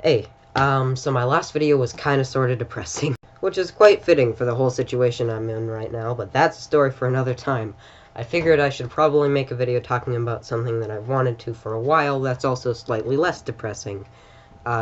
Hey, so my last video was kinda sorta depressing, which is quite fitting for the whole situation I'm in right now, but that's a story for another time. I figured I should probably make a video talking about something that I've wanted to for a while that's also slightly less depressing.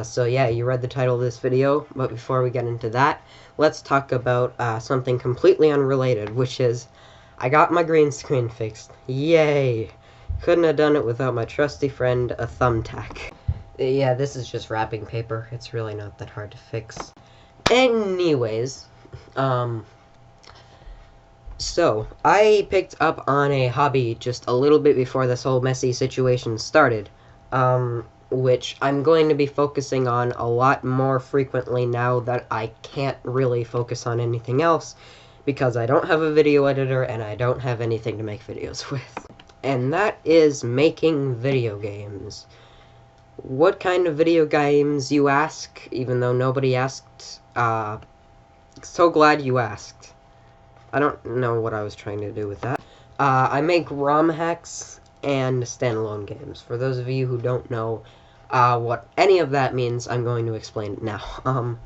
So yeah, you read the title of this video, but before we get into that, let's talk about something completely unrelated, which is I got my green screen fixed. Yay! Couldn't have done it without my trusty friend, a thumbtack. Yeah, this is just wrapping paper. It's really not that hard to fix. Anyways, so I picked up on a hobby just a little bit before this whole messy situation started, which I'm going to be focusing on a lot more frequently now that I can't really focus on anything else because I don't have a video editor and I don't have anything to make videos with. And that is making video games. What kind of video games, you ask, even though nobody asked? So glad you asked. I don't know what I was trying to do with that. I make ROM hacks and standalone games. For those of you who don't know what any of that means, I'm going to explain it now.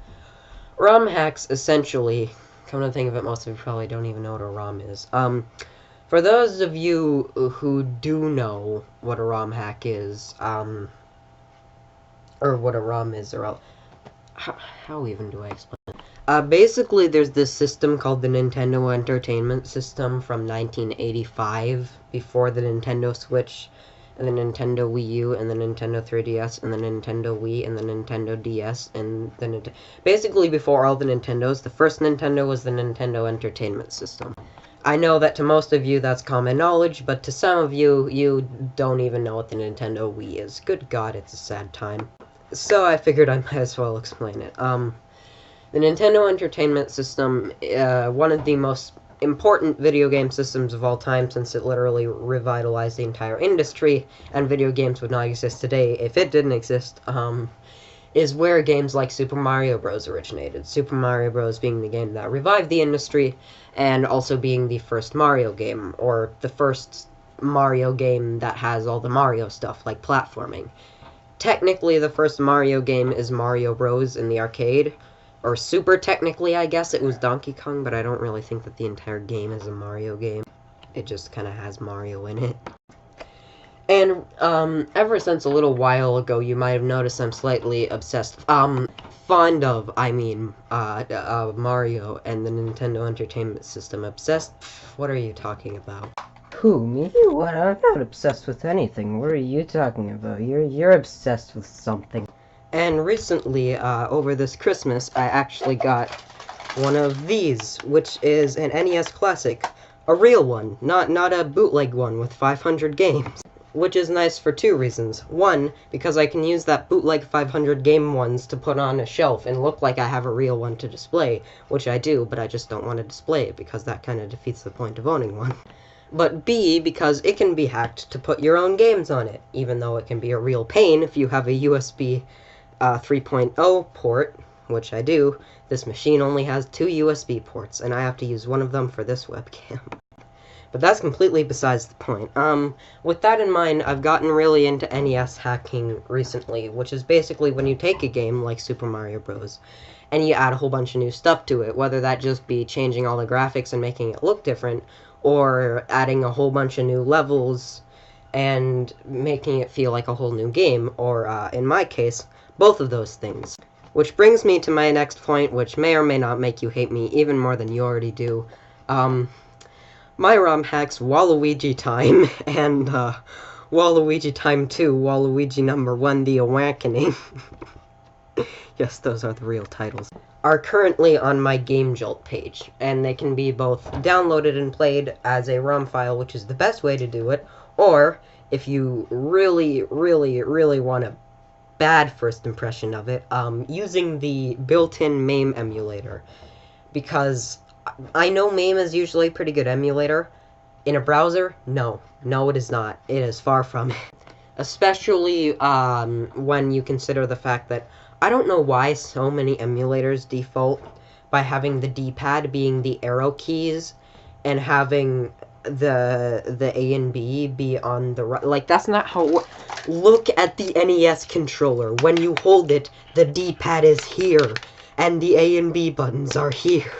ROM hacks, essentially, come to think of it, most of you probably don't even know what a ROM is. For those of you who do know what a ROM hack is, or what a ROM is, or how even do I explain it? Basically, there's this system called the Nintendo Entertainment System from 1985, before the Nintendo Switch, and the Nintendo Wii U, and the Nintendo 3DS, and the Nintendo Wii, and the Nintendo DS, and the basically before all the Nintendos. The first Nintendo was the Nintendo Entertainment System. I know that to most of you that's common knowledge, but to some of you, you don't even know what the Nintendo Wii is. Good God, it's a sad time. So I figured I might as well explain it. The Nintendo Entertainment System, one of the most important video game systems of all time, since it literally revitalized the entire industry, and video games would not exist today if it didn't exist, is where games like Super Mario Bros. Originated. Super Mario Bros. Being the game that revived the industry, and also being the first Mario game, or the first Mario game that has all the Mario stuff, like platforming. Technically, the first Mario game is Mario Bros. In the arcade. Or super technically, I guess, it was Donkey Kong, but I don't really think that the entire game is a Mario game. It just kind of has Mario in it. And, ever since a little while ago, you might have noticed I'm slightly obsessed, fond of, Mario and the Nintendo Entertainment System. Obsessed? What are you talking about? Who, me? What? I'm not obsessed with anything. What are you talking about? You're obsessed with something. And recently, over this Christmas, I actually got one of these, which is an NES Classic. A real one, not a bootleg one with 500 games. Which is nice for two reasons. One, because I can use that bootleg 500 game ones to put on a shelf and look like I have a real one to display, which I do, but I just don't want to display it because that kind of defeats the point of owning one. But B, because it can be hacked to put your own games on it, even though it can be a real pain if you have a USB 3.0 port, which I do. This machine only has 2 USB ports, and I have to use one of them for this webcam. But that's completely besides the point. With that in mind, I've gotten really into NES hacking recently, which is basically when you take a game like Super Mario Bros. And you add a whole bunch of new stuff to it, whether that just be changing all the graphics and making it look different, or adding a whole bunch of new levels and making it feel like a whole new game, or, in my case, both of those things. Which brings me to my next point, which may or may not make you hate me even more than you already do. My ROM hacks Waluigi Time, and, Waluigi Time 2, Waluigi number 1, The Awakening. Yes, those are the real titles. Are currently on my Game Jolt page, and they can be both downloaded and played as a ROM file, which is the best way to do it, or, if you really want a bad first impression of it, using the built-in MAME emulator. Because I know MAME is usually a pretty good emulator. In a browser, no. No, it is not. It is far from it. Especially, when you consider the fact that I don't know why so many emulators default by having the D-pad being the arrow keys, and having the A and B be on the right. Like, that's not how it works. Look at the NES controller. When you hold it, the D-pad is here, and the A and B buttons are here.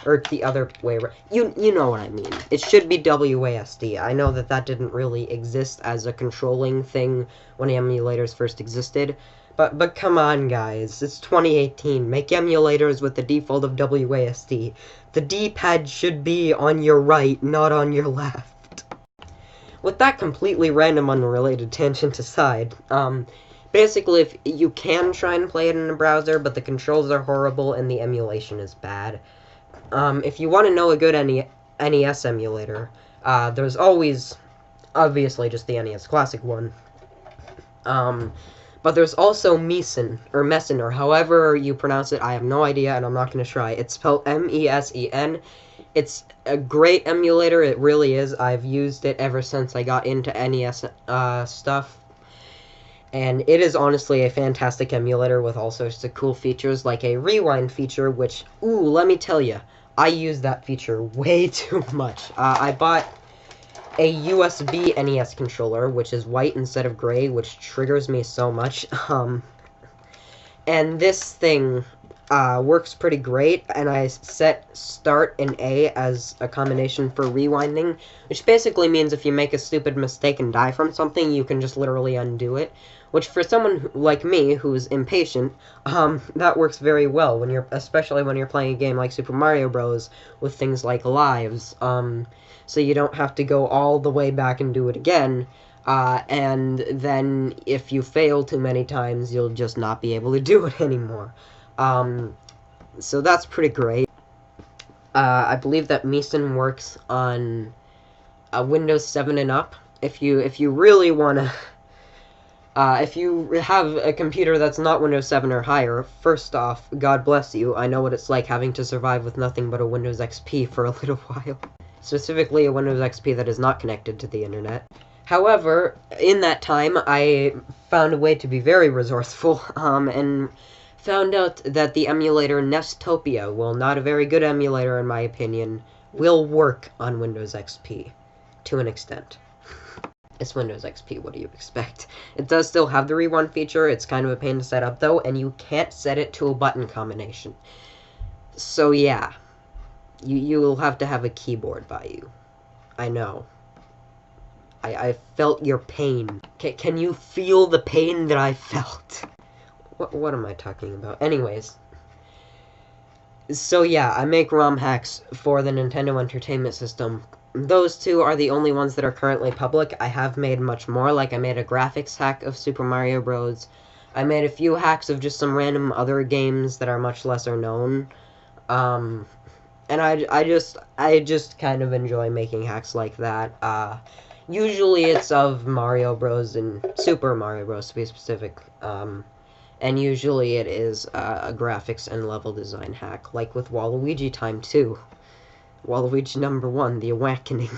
Or the other way around. You know what I mean. It should be WASD. I know that didn't really exist as a controlling thing when emulators first existed. But come on, guys. It's 2018. Make emulators with the default of WASD. The D-pad should be on your right, not on your left. With that completely random, unrelated tangent aside, basically, if you can try and play it in a browser, but the controls are horrible and the emulation is bad. If you want to know a good NES emulator, there's always, obviously, just the NES Classic one. But there's also Meson, or Meson, or however you pronounce it. I have no idea, and I'm not going to try. It's spelled M-E-S-E-N. It's a great emulator, it really is. I've used it ever since I got into NES stuff. And it is honestly a fantastic emulator with all sorts of cool features, like a rewind feature, which, ooh, let me tell you, I use that feature way too much. I bought a USB NES controller, which is white instead of gray, which triggers me so much. And this thing works pretty great, and I set start and A as a combination for rewinding, which basically means if you make a stupid mistake and die from something, you can just literally undo it. Which for someone like me, who's impatient, that works very well, especially when you're playing a game like Super Mario Bros. With things like lives, so you don't have to go all the way back and do it again, and then if you fail too many times, you'll just not be able to do it anymore. So that's pretty great. I believe that Meson works on Windows 7 and up. If you really wanna... if you have a computer that's not Windows 7 or higher, first off, God bless you. I know what it's like having to survive with nothing but a Windows XP for a little while. Specifically, a Windows XP that is not connected to the internet. However, in that time, I found a way to be very resourceful, and found out that the emulator Nestopia, well, not a very good emulator in my opinion, will work on Windows XP, to an extent. It's Windows XP, what do you expect? It does still have the rewind feature, it's kind of a pain to set up though, and you can't set it to a button combination. So yeah, you will have to have a keyboard by you. I know. I felt your pain. Can you feel the pain that I felt? What am I talking about? Anyways. So yeah, I make ROM hacks for the Nintendo Entertainment System. Those two are the only ones that are currently public. I have made much more, like I made a graphics hack of Super Mario Bros. I made a few hacks of just some random other games that are much lesser known. And I just kind of enjoy making hacks like that. Usually it's of Mario Bros. And Super Mario Bros. To be specific. And usually it is a graphics and level design hack, like with Waluigi Time 2. Waluigi number 1, The Awakening.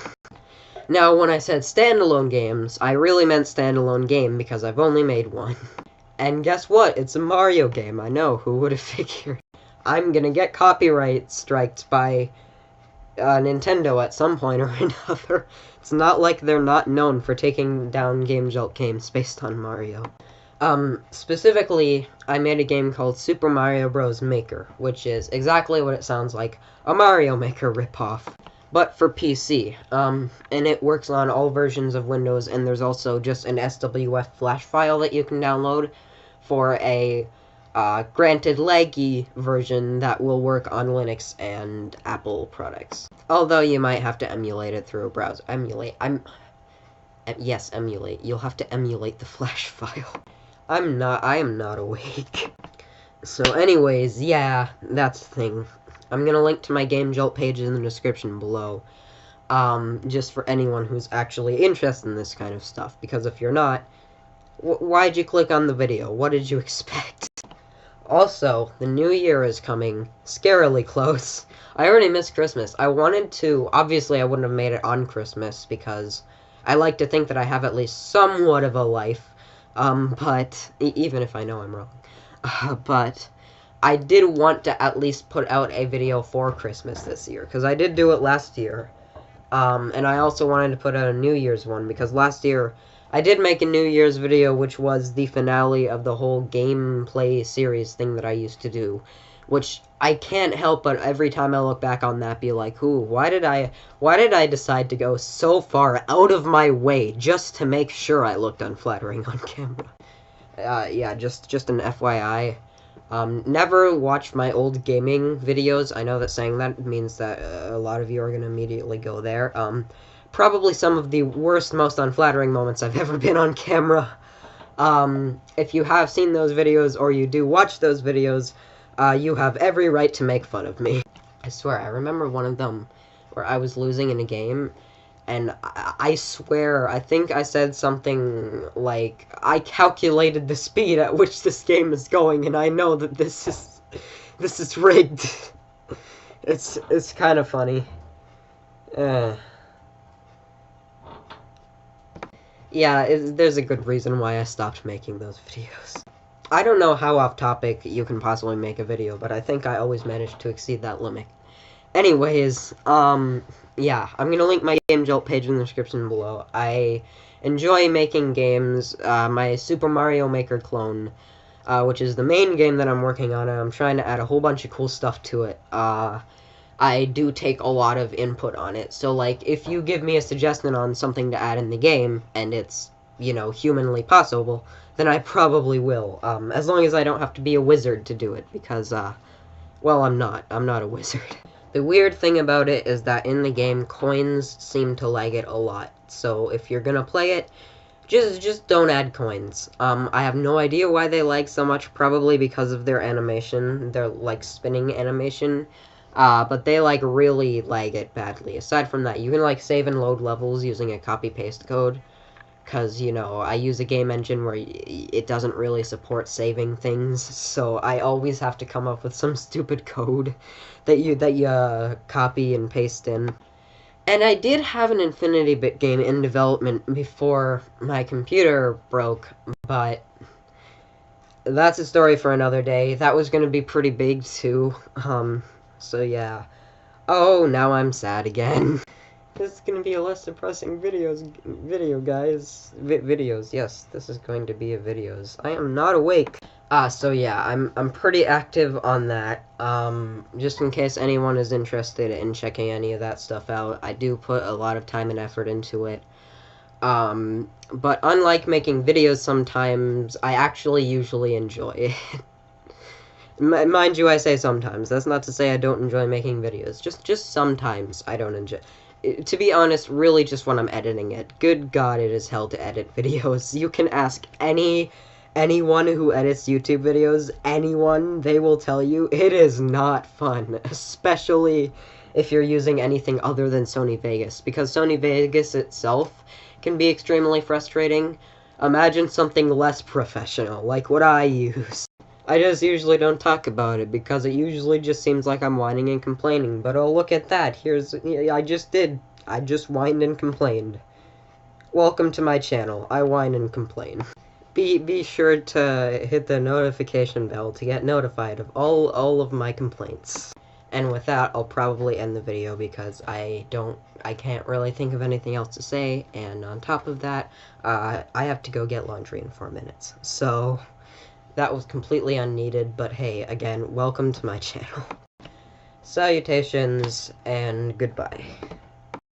Now, when I said standalone games, I really meant standalone game because I've only made one. And guess what? It's a Mario game. I know, who would have figured? I'm gonna get copyright striked by Nintendo at some point or another. It's not like they're not known for taking down Game Jolt games based on Mario. Specifically, I made a game called Super Mario Bros. Maker, which is exactly what it sounds like, a Mario Maker ripoff, but for PC. And it works on all versions of Windows, and there's also just an SWF flash file that you can download for a, granted laggy version that will work on Linux and Apple products. Although you might have to emulate it through a browser. Yes, emulate. You'll have to emulate the flash file. I am not awake. So anyways, yeah, that's the thing. I'm gonna link to my Game Jolt page in the description below. Just for anyone who's actually interested in this kind of stuff. Because if you're not, why'd you click on the video? What did you expect? Also, the new year is coming scarily close. I already missed Christmas. I wanted to, obviously I wouldn't have made it on Christmas because I like to think that I have at least somewhat of a life. But, even if I know I'm wrong. But, I did want to at least put out a video for Christmas this year, because I did do it last year. And I also wanted to put out a New Year's one, because last year I did make a New Year's video, which was the finale of the whole gameplay series thing that I used to do, which I can't help but every time I look back on that be like, ooh, why did I decide to go so far out of my way just to make sure I looked unflattering on camera? Yeah, just an FYI. Never watch my old gaming videos. I know that saying that means that a lot of you are gonna immediately go there. Probably some of the worst, most unflattering moments I've ever been on camera. If you have seen those videos, or you do watch those videos, you have every right to make fun of me. I swear, I remember one of them where I was losing in a game, and I swear, I think I said something like, I calculated the speed at which this game is going, and I know that this is rigged. It's kind of funny. Yeah, there's a good reason why I stopped making those videos. I don't know how off topic you can possibly make a video, but I think I always manage to exceed that limit. Anyways, yeah, I'm gonna link my Game Jolt page in the description below. I enjoy making games. My Super Mario Maker clone, which is the main game that I'm working on, and I'm trying to add a whole bunch of cool stuff to it. I do take a lot of input on it, so, like, if you give me a suggestion on something to add in the game, and it's, you know, humanly possible, then I probably will, as long as I don't have to be a wizard to do it, because, well, I'm not a wizard. The weird thing about it is that in the game, coins seem to lag it a lot. So if you're gonna play it, just don't add coins. I have no idea why they lag so much, probably because of their animation, their, like, spinning animation. But they, like, really lag it badly. Aside from that, you can, like, save and load levels using a copy-paste code. Because, you know, I use a game engine where it doesn't really support saving things, so I always have to come up with some stupid code that you copy and paste in. And I did have an Infinity Bit game in development before my computer broke, but that's a story for another day. That was going to be pretty big, too. So yeah. Oh, now I'm sad again. This is gonna be a less depressing video, guys. Videos, yes, this is going to be a videos. I am not awake. So yeah, I'm pretty active on that. Just in case anyone is interested in checking any of that stuff out, I do put a lot of time and effort into it. But unlike making videos sometimes, I actually usually enjoy it. Mind you, I say sometimes. That's not to say I don't enjoy making videos. Just sometimes I don't enjoy. To be honest, really just when I'm editing it. Good God, it is hell to edit videos. You can ask anyone who edits YouTube videos, anyone, they will tell you it is not fun. Especially if you're using anything other than Sony Vegas. Because Sony Vegas itself can be extremely frustrating. Imagine something less professional, like what I use. I just usually don't talk about it, because it usually just seems like I'm whining and complaining, but oh, look at that, I just whined and complained. Welcome to my channel, I whine and complain. Be sure to hit the notification bell to get notified of all of my complaints. And with that, I'll probably end the video, because I can't really think of anything else to say, and on top of that, I have to go get laundry in 4 minutes, so that was completely unneeded, but hey, again, welcome to my channel. Salutations, and goodbye.